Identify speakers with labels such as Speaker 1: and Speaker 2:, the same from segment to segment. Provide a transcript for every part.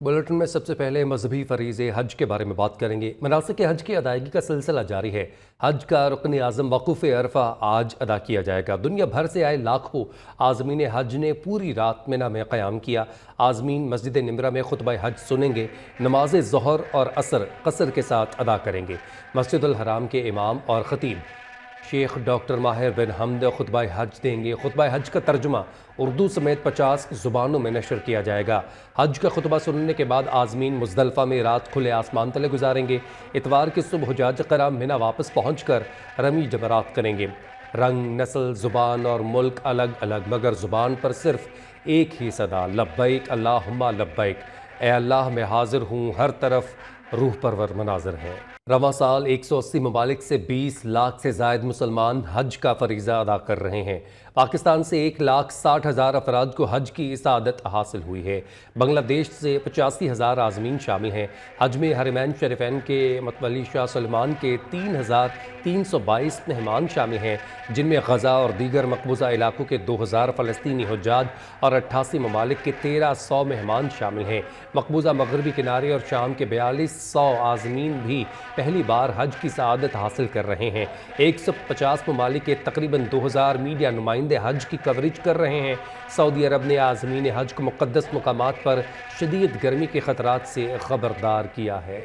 Speaker 1: Bulletin में सबसे पहले मजहबी फरीज़े हज के बारे में बात करेंगे। मनासिक हज की अदायगी का सिलसिला जारी है। हज का रुकन आज़म वक़ूफ़ अरफा आज अदा किया जाएगा। दुनिया भर से आए लाखों आज़मीन हज ने पूरी रात मिना में क़याम किया। आज़मीन मस्जिद निमरा में खुतबा हज सुनेंगे। नमाज ज़ोहर और असर कसर के साथ अदा करेंगे। मस्जिदुल हराम के इमाम और ख़तीब शेख डॉक्टर माहिर बिन हमद खुतबा हज देंगे। खुतबा हज का तर्जुमा उर्दू समेत 50 ज़ुबानों में नशर किया जाएगा। हज का खुतबा सुनने के बाद आज़मीन मुज़दलिफ़ा में रात खुले आसमान तले गुजारेंगे। इतवार की सुबह हुज्जाज कराम मिना वापस पहुँच कर रमी जमरात करेंगे। रंग, नस्ल, ज़ुबान और मुल्क अलग अलग, मगर ज़ुबान पर सिर्फ एक ही सदा, लब्बैक अल्लाहुम्मा लब्बैक। ए अल्लाह मैं हाजिर हूँ, हर तरफ रूह परवर मनाजर है। रवां साल 180 ममालिक से 20 लाख से ज़ायद मुसलमान हज का फरीज़ा अदा कर रहे हैं। पाकिस्तान से 1,60,000 अफराद को हज की सआदत हासिल हुई है। बांग्लादेश से 85,000 आज़मीन शामिल हैं। हज में हरमैन शरीफैन के मतवली शाह सलमान के 3,322 मेहमान शामिल हैं, जिनमें गज़ा और दीगर मकबूजा इलाकों के 2,000 फ़लस्तीनी हुज्जाज और 88 ममालिक के 1,300 मेहमान शामिल हैं। मकबूजा मगरबी किनारे और शाम के 4,200 आज़मीन भी पहली बार हज की सआदत हासिल कर रहे हैं। 150 ममालिक के तकरीबन 2,000 मीडिया नुमाइंदे हज की कवरेज कर रहे हैं। सऊदी अरब ने आज़मीन हज को मुक़द्दस मकामात पर शदीद गर्मी के ख़तरात से ख़बरदार किया है।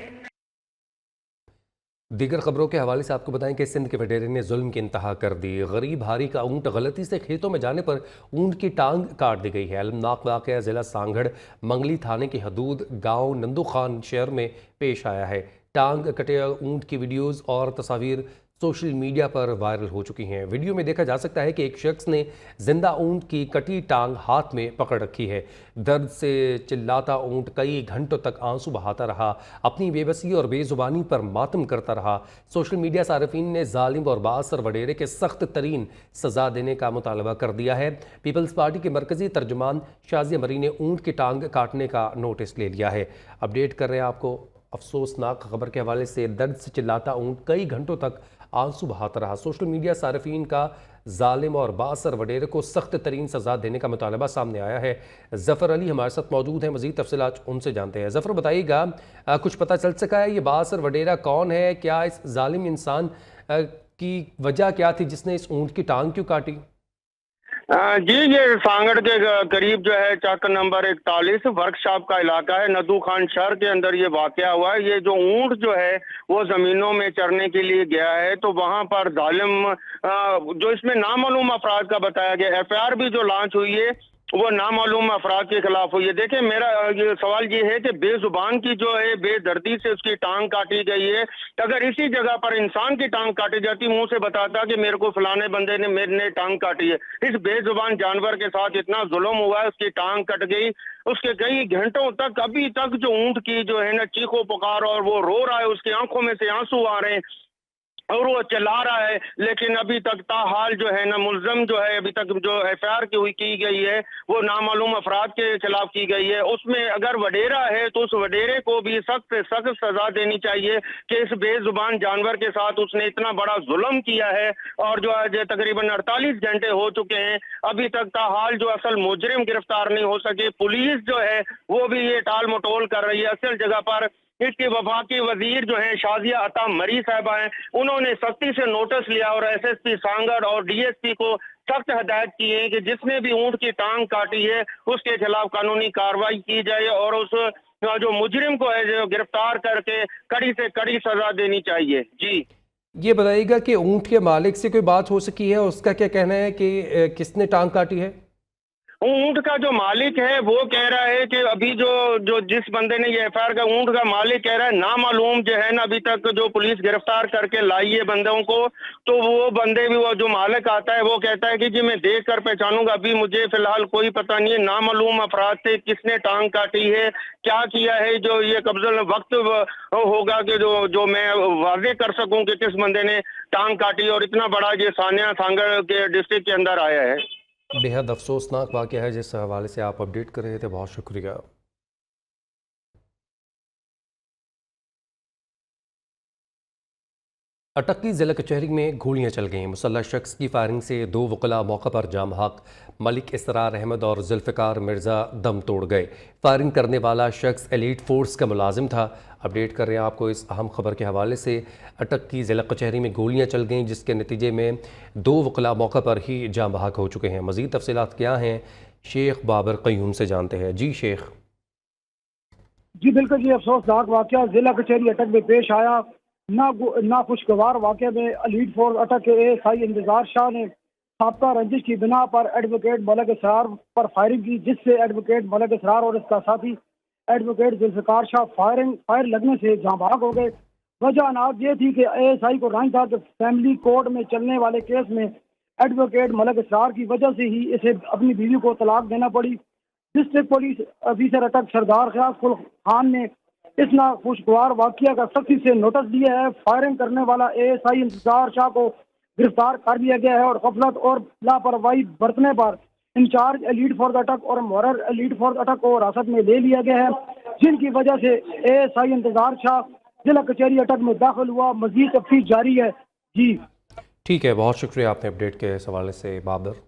Speaker 1: दीगर खबरों के हवाले से आपको बताएं कि सिंध के वडेरे ने जुल्म की इंतहा कर दी। गरीब हारी का ऊँट गलती से खेतों में जाने पर ऊँट की टांग काट दी गई है। अलमनाक वाक़या ज़िला सांगड़ मंगली थाने की हदूद गांव नंदू खान शहर में पेश आया है। टांग कटे ऊँट की वीडियोज़ और तस्वीर सोशल मीडिया पर वायरल हो चुकी हैं। वीडियो में देखा जा सकता है कि एक शख्स ने जिंदा ऊँट की कटी टांग हाथ में पकड़ रखी है। दर्द से चिल्लाता ऊँट कई घंटों तक आंसू बहाता रहा, अपनी बेबसी और बेजुबानी पर मातम करता रहा। सोशल मीडिया सार्फिन ने जालिम और बाअसर वडेरे के सख्त तरीन सज़ा देने का मुतालबा कर दिया है। पीपल्स पार्टी के मरकजी तर्जुमान शाजिया मरी ने ऊँट की टांग काटने का नोटिस ले लिया है। अपडेट कर रहे हैं आपको अफसोसनाक खबर के हवाले से। दर्द से चिल्लाता ऊँट कई घंटों तक आंसू बहाता रहा। सोशल मीडिया सार्फिन का जालिम और बाअसर वडेरे को सख्त तरीन सज़ा देने का मुतालबा सामने आया है। ज़फ़र अली हमारे साथ मौजूद हैं, मज़ीद तफसीलात उनसे जानते हैं। ज़फ़र बताइएगा, कुछ पता चल सका है ये बाअसर वडेरा कौन है? क्या इस जालिम इंसान की वजह क्या थी जिसने इस ऊँट की टांग क्यों काटी?
Speaker 2: जी, ये सांगड़ के करीब जो है चक नंबर 41 वर्कशॉप का इलाका है। नदू खान शहर के अंदर ये वाकया हुआ है। ये जो ऊंट जो है वो जमीनों में चरने के लिए गया है, तो वहां पर जालिम जो इसमें नामालूम अफराद का बताया गया, एफआईआर भी जो लॉन्च हुई है वो नामालूम अफराद के खिलाफ हुई है। देखिए, मेरा ये सवाल ये है कि बेजुबान की जो है बेदर्दी से उसकी टांग काटी गई है। अगर इसी जगह पर इंसान की टांग काटी जाती, मुंह से बताता कि मेरे को फलाने बंदे ने मेरे टांग काटी है। इस बेजुबान जानवर के साथ इतना जुल्म हुआ है, उसकी टांग कट गई। उसके कई घंटों तक अभी तक जो ऊंट की जो है ना चीखो पुकार और वो रो रहा है, उसकी आंखों में से आंसू आ रहे हैं और वो चिल्ला रहा है, लेकिन अभी तक ताहाल जो है ना मुल्ज़म जो है, अभी तक जो एफआईआर की गई है वो नामालूम अफराद के खिलाफ की गई है। उसमें अगर वडेरा है तो उस वडेरे को भी सख्त से सख्त सजा देनी चाहिए कि इस बेजुबान जानवर के साथ उसने इतना बड़ा जुल्म किया है। और जो आज तकरीबन 48 घंटे हो चुके हैं, अभी तक ताहाल जो असल मुजरिम गिरफ्तार नहीं हो सके। पुलिस जो है वो भी ये टाल मटोल कर रही है। असल जगह पर इसके वफाकी वजीर जो है शाजिया अता मरी साहबा हैं, उन्होंने सख्ती से नोटिस लिया और एसएसपी सांगड़ और डीएसपी को सख्त हदायत की है कि जिसने भी ऊंट की टांग काटी है उसके खिलाफ कानूनी कार्रवाई की जाए और उस जो मुजरिम को है जो गिरफ्तार करके कड़ी से कड़ी सजा देनी चाहिए। जी,
Speaker 1: ये बताइएगा कि ऊँट के मालिक से कोई बात हो सकी है? उसका क्या कहना है कि किसने टांग काटी है?
Speaker 2: ऊंट का जो मालिक है वो कह रहा है कि अभी जो जो जिस बंदे ने ये एफआईआर का, ऊंट का मालिक कह रहा है नामालूम जो है ना, अभी तक जो पुलिस गिरफ्तार करके लाई है बंदों को, तो वो बंदे भी, वो जो मालिक आता है वो कहता है कि जी मैं देख कर पहचानूंगा, अभी मुझे फिलहाल कोई पता नहीं है नामालूम अफराद से किसने टांग काटी है, क्या किया है। जो ये कब्जा वक्त होगा कि जो जो मैं वाजे कर सकूं कि किस बंदे ने टांग काटी और इतना बड़ा ये सानिया सांगड़ के डिस्ट्रिक्ट के अंदर आया है।
Speaker 1: बेहद अफसोसनाक वाक़या है जिस हवाले से आप अपडेट कर रहे थे, बहुत शुक्रिया। अटक जिला कचहरी में गोलियां चल गईं। मुसल्लह शख्स की फायरिंग से 2 वकला मौका पर जाम हक, मलिक इसरार अहमद और जुल्फ़िकार मिर्ज़ा दम तोड़ गए। फायरिंग करने वाला शख्स एलीट फोर्स का मुलाजिम था। अपडेट कर रहे हैं आपको इस अहम खबर के हवाले से। अटक की जिला कचहरी में गोलियां चल गईं, जिसके नतीजे में 2 वकला मौका पर ही जाम हक हो चुके हैं। मज़ीद तफसीलात क्या हैं, शेख बाबर क़य्यूम से जानते हैं। जी शेख।
Speaker 3: जी बिल्कुल जी, अफसोसनाक वाक़या जिला कचहरी अटक में पेश आया। ना खुशगवार वाक़े में एलीट फोर्स अटक के ASI इंतजार शाह ने साबका रंजिश की बिना पर एडवोकेट मलिक इसरार पर फायरिंग की, जिससे एडवोकेट मलिक इसरार और इसका साथी एडवोकेट जुल्फ़िकार शाह फायर लगने से जाँबाग हो गए। वजह अनाज ये थी कि ASI को राय था कि फैमिली कोर्ट में चलने वाले केस में एडवोकेट मलिक इसरार की वजह से ही इसे अपनी बीवी को तलाक देना पड़ी। डिस्ट्रिक्ट पुलिस ऑफिसर अटक सरदार ख्याल खान ने इस नाखुशगवार वाक़िया का सख्ती से नोटिस दिया है। फायरिंग करने वाला ASI इंतजार शाह को गिरफ्तार कर लिया गया है और गफलत और लापरवाही बरतने पर इंचार्ज एलीट फोर्स अटक और मुहर्रर एलीट फोर्स अटक को हिरासत में ले लिया गया है, जिनकी वजह से ASI इंतजार शाह जिला कचहरी अटक में दाखिल हुआ। मजीद तफ्तीश जारी है। जी
Speaker 1: ठीक है, बहुत शुक्रिया आपने अपडेट के हवाले से बाबर।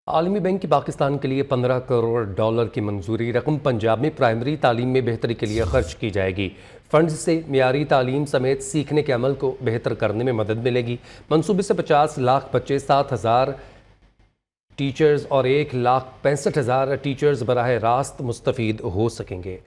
Speaker 1: आलमी बैंक की पाकिस्तान के लिए $15 करोड़ की मंजूरी। रकम पंजाब में प्राइमरी तालीम में बेहतरी के लिए खर्च की जाएगी। फंड्स से मियारी तालीम समेत सीखने के अमल को बेहतर करने में मदद मिलेगी। मंसूबे से 50 लाख बच्चे, 7,000 टीचर्स और 1,65,000 टीचर्स बराह रास्त मुस्तफ़ीद हो सकेंगे।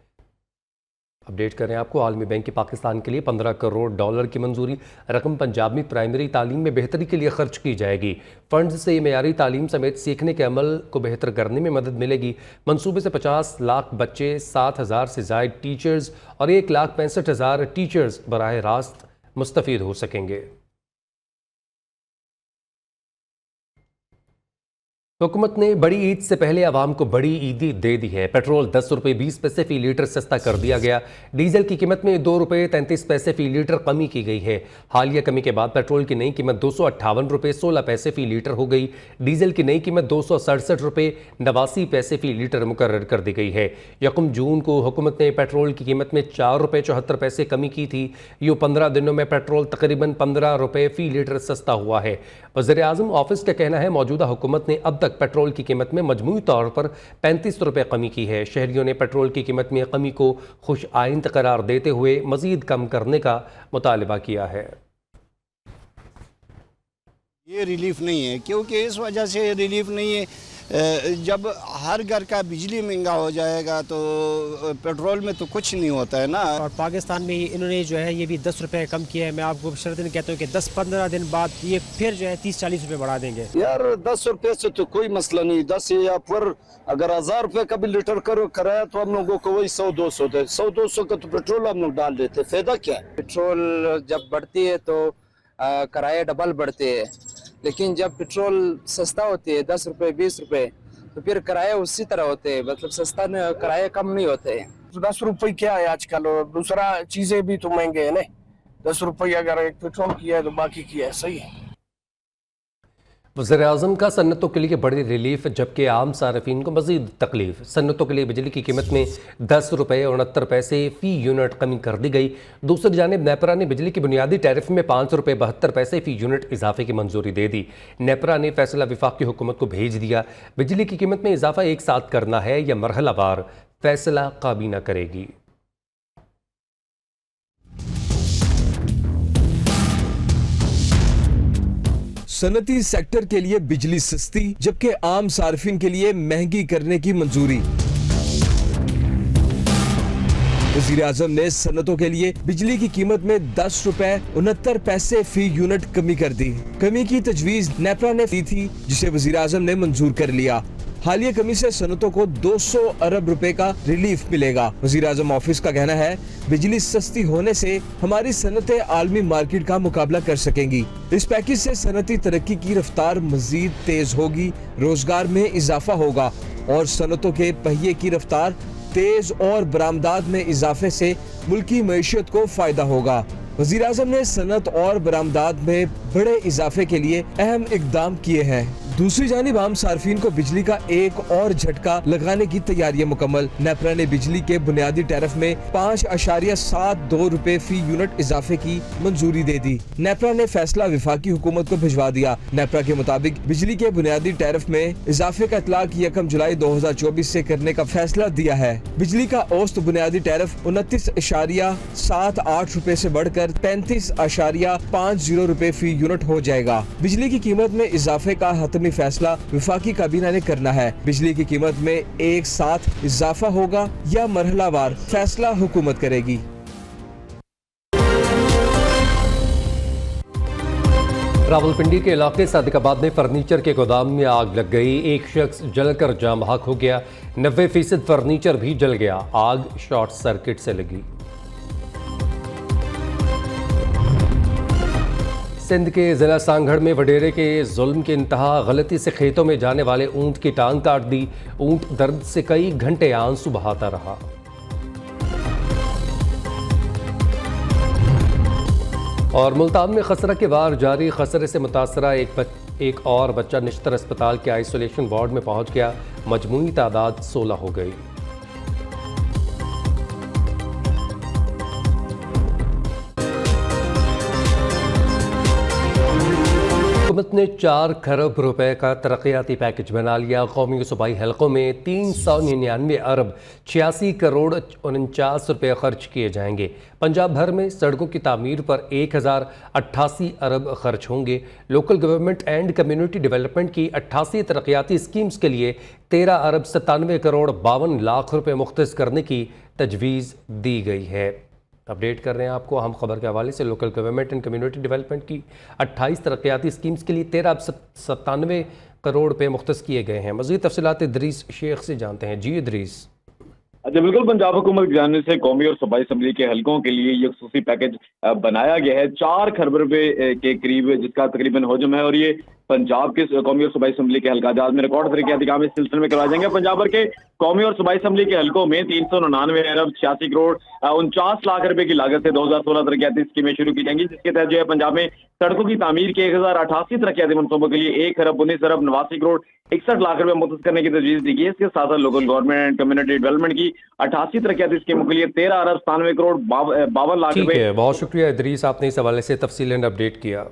Speaker 1: अपडेट करें आपको, आलमी बैंक की पाकिस्तान के लिए $15 करोड़ की मंजूरी। रकम पंजाब में प्राइमरी तालीम में बेहतरी के लिए खर्च की जाएगी। फंड्स से मेयारी तालीम समेत सीखने के अमल को बेहतर करने में मदद मिलेगी। मंसूबे से 50 लाख बच्चे, 7,000 से ज़ायद टीचर्स और 1,65,000 टीचर्स बराह रास्त मुस्तफ़ीद हो सकेंगे। हुकूमत ने बड़ी ईद से पहले आवाम को बड़ी ईदी दे दी है। पेट्रोल 10 रुपये 20 पैसे फ़ी लीटर सस्ता कर दिया गया। डीजल की कीमत में 2 रुपये 33 पैसे फ़ी लीटर कमी की गई है। हालिया कमी के बाद पेट्रोल की नई कीमत 258 रुपये 16 पैसे फ़ी लीटर हो गई। डीजल की नई कीमत 267 रुपये 89 पैसे फ़ी लीटर मुकर्रर कर दी गई है। 1 जून को हुकूमत ने पेट्रोल की कीमत में 4 रुपये 74 पैसे कमी की थी। यूँ 15 दिनों में पेट्रोल तकरीबन 15 रुपये फ़ी लीटर सस्ता हुआ है। वज़ीर-ए-आज़म ऑफिस का कहना है, मौजूदा हुकूमत ने अब तक पेट्रोल की कीमत में मजमूई तौर पर 35 रुपये कमी की है। शहरियों ने पेट्रोल की कीमत में कमी को खुश आइंद करार देते हुए मजीद कम करने का मुतालबा किया है।
Speaker 4: ये रिलीफ नहीं है, क्योंकि इस वजह से रिलीफ नहीं है, जब हर घर का बिजली महंगा हो जाएगा तो पेट्रोल में तो कुछ नहीं होता है ना।
Speaker 5: और पाकिस्तान में इन्होंने जो है ये भी 10 रुपए कम किया है। मैं आपको शरतन कहता हूँ कि 10-15 दिन बाद ये फिर जो है 30-40 रुपए बढ़ा देंगे।
Speaker 6: यार 10 रुपए से तो कोई मसला नहीं, 10 या फिर अगर 1000 रुपए का भी लीटर करो कराया तो हम लोगों को वही 100-200 दे, 100-200 का तो पेट्रोल हम लोग डाल देते, फायदा क्या है।
Speaker 7: पेट्रोल जब बढ़ती है तो किराए डबल बढ़ते हैं, लेकिन जब पेट्रोल सस्ता होती है 10 रुपये 20 रुपये तो फिर किराए उसी तरह होते हैं, मतलब सस्ता किराए कम नहीं होते हैं।
Speaker 8: 10 रुपये क्या है आजकल, और दूसरा चीजें भी तो महंगे है ना। 10 रुपये अगर एक पेट्रोल किया है तो बाकी किया है, सही है।
Speaker 1: वज़ीर-ए-आज़म का सन्नतों के लिए बड़ी रिलीफ, जबकि आम सार्फिन को मज़ीद तकलीफ। सन्नतों के लिए बिजली की कीमत में 10 रुपये 69 पैसे फ़ी यूनिट कमी कर दी गई। दूसरी जानिब नेपरा ने बिजली की बुनियादी टैरिफ में 5 रुपये 72 पैसे फ़ी यूनिट इजाफे की मंजूरी दे दी। नेपरा ने फैसला विफाक की हुकूमत को भेज दिया। बिजली की कीमत में इजाफा एक साथ करना है या मरहलावार, फैसला काबीना करेगी।
Speaker 9: सनती सेक्टर के लिए बिजली सस्ती, जबकि आम सार्फिन के लिए महंगी करने की मंजूरी। वज़ीर-ए-आज़म ने सनतों के लिए बिजली की कीमत में 10 रुपए 69 पैसे फी यूनिट कमी कर दी। कमी की तजवीज नेपरा ने दी थी, जिसे वज़ीर-ए-आज़म ने मंजूर कर लिया। हालिया कमी से सनतों को 200 अरब रुपए का रिलीफ मिलेगा। वज़ीर-ए-आज़म ऑफिस का कहना है, बिजली सस्ती होने से हमारी सनतें आलमी मार्केट का मुकाबला कर सकेंगी। इस पैकेज से सनती तरक्की की रफ्तार मजीद तेज होगी, रोजगार में इजाफा होगा और सनतों के पहिए की रफ्तार तेज और बरामदात में इजाफे से मुल्की मईशत को फायदा होगा। वज़ीर-ए-आज़म ने सनत और बरामदात में बड़े इजाफे के लिए अहम इकदाम किए हैं। दूसरी जानिब आम सार्फिन को बिजली का एक और झटका लगाने की तैयारियां मुकम्मल। नेपरा ने बिजली के बुनियादी टैरिफ में 5.72 रुपए फी यूनिट इजाफे की मंजूरी दे दी। नेपरा ने फैसला विफाकी हुकूमत को भिजवा दिया। नेपरा के मुताबिक बिजली के बुनियादी टैरिफ में इजाफे का इतलाक 1 जुलाई 2024 से करने का फैसला दिया है। बिजली का औसत बुनियादी टैरिफ 29.78 रुपए से बढ़कर 35.50 रुपए फी यूनिट हो जाएगा। बिजली की कीमत में इजाफे का हतमी फैसला विफाकी काबीना ने करना है। बिजली की कीमत में एक साथ इजाफा होगा या मरहलावार, फैसला हुकूमत करेगी।
Speaker 1: रावलपिंडी के इलाके सादिकाबाद में फर्नीचर के गोदाम में आग लग गई। एक शख्स जलकर जाम बहक हो गया। 90% फर्नीचर भी जल गया। आग शॉर्ट सर्किट से लगी। सिंध के जिला सांगड़ में वडेरे के जुल्म के इंतहा, गलती से खेतों में जाने वाले ऊंट की टांग काट दी। ऊंट दर्द से कई घंटे आंसू बहाता रहा। और मुल्तान में खसरा के वार जारी। खसरे से मुतासरा एक और बच्चा निश्तर अस्पताल के आइसोलेशन वार्ड में पहुंच गया। मजमूई तादाद 16 हो गई। हुकूमत ने 4 खरब रुपए का तरक्याती पैकेज बना लिया। कौमी सूबाई हलकों में 399 अरब 86 करोड़ 49 रुपए खर्च किए जाएंगे। पंजाब भर में सड़कों की तामीर पर 1088 अरब खर्च होंगे। Local government and community development की 88 तरक्याती स्कीम्स के लिए 13 अरब 97 करोड़ 52 लाख रुपए मुख्तस करने की तजवीज़ दी गई है। अपडेट कर रहे हैं आपको अहम खबर के हवाले से। Local government and community development की 28 तरक्याती स्कीम्स के लिए 13 अरब 97 करोड़ रुपए मुख्तस किए गए हैं। मज़ीद तफसीलात इदरीस शेख से जानते हैं। जी इदरीस।
Speaker 10: अच्छा, बिल्कुल। पंजाब हुकूमत की जानिब से कौमी और सूबाई असम्बली के हलकों के लिए ये खसूसी पैकेज बनाया गया है 4 खरब रुपए के करीब, जिसका तकरीबन हजम है। और ये पंजाब के कौमी और सूबाई असम्बली के हल्काजात में रिकॉर्ड तरक्याती काम इस सिलसिले में करवाए जाएंगे। पंजाब भर के कौमी और सूबाई असम्बली के हलकों में 399 अरब 86 करोड़ 49 लाख रुपए की लागत से 2016 तरक्याती स्कीमें शुरू की जाएंगी, जिसके तहत जो है पंजाब में सड़कों की तामीर के 1088 तरक्याती मनसूबों के लिए 1 अरब 19 अरब 89 करोड़ 61 लाख रुपए मुख्तस करने की तजवीज़ दी गई है। इसके साथ साथ local government and community development की 88 तरक्याती स्कीमों के लिए 13 अरब 97 करोड़ 52 लाख रुपए।
Speaker 1: बहुत शुक्रिया इदरीस, आपने इस हवाले से तफसीलन अपडेट किया।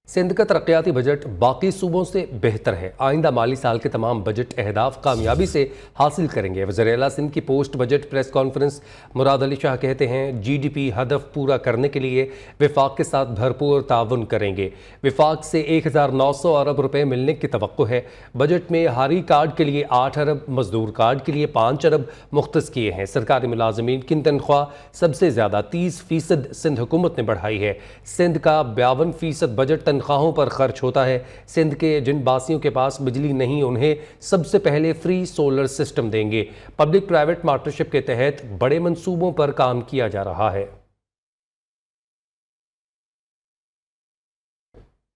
Speaker 1: सिंध का तरक्याती बजट बाकी सूबों से बेहतर है। आइंदा माली साल के तमाम बजट अहदाफ कामयाबी से हासिल करेंगे। वज़ीर आला सिंध की post budget press conference Murad Ali Shah कहते हैं GDP हदफ पूरा करने के लिए विफाक के साथ भरपूर ताउन करेंगे। विफाक से 1900 अरब रुपए मिलने की तवक्को है। बजट में हारी कार्ड के लिए 8 अरब, मजदूर कार्ड के लिए 5 अरब मुख्तस किए हैं। सरकारी मुलाजमीन की तनख्वाह सबसे ज़्यादा 30% सिंध हुकूमत ने बढ़ाई है। सिंध का 52% बजट तनख्वाहों पर खर्च होता है। सिंध के जिन बासियों के पास बिजली नहीं, उन्हें सबसे पहले फ्री सोलर सिस्टम देंगे। पब्लिक प्राइवेट पार्टनरशिप के तहत बड़े मंसूबों पर काम किया जा रहा है।